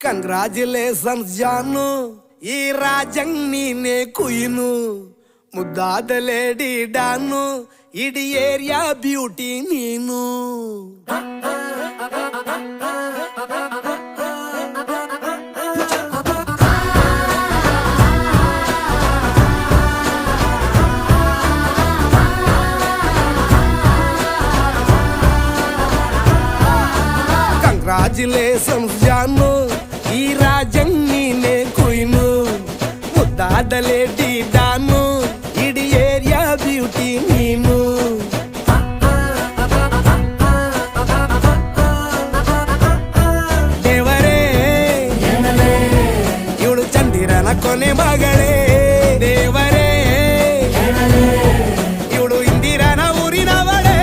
Congratulations ಜಾನು, ಈ ರಾಜಂಗ್ ನೀನೆ ಕುಯ್ನು, ಮುದ್ದಾದ ಲೇಡಿ ಡಾನು, ಇಡೀ ಏರಿಯಾ ಬ್ಯೂಟಿ ನೀನು. ಕಂಗ್ರಾಚುಲೇಷನ್ಸ್ ಜಾನು, ಈ ರಾಜಂಗ್ ನೀನೆ ಕುಯ್ನು, ಮುದ್ದಾದ ಲೇಡಿ ಡಾನು, ಇಡೀ ಏರಿಯಾ ಬ್ಯೂಟಿ ನೀನು. ದೇವರೇ ಇವಳು ಚಂದಿರನ ಕೊನೆ ಮಗಳೇ, ದೇವರೇ ಇವಳು ಇಂದಿರನ ಊರಿನವಳೇ.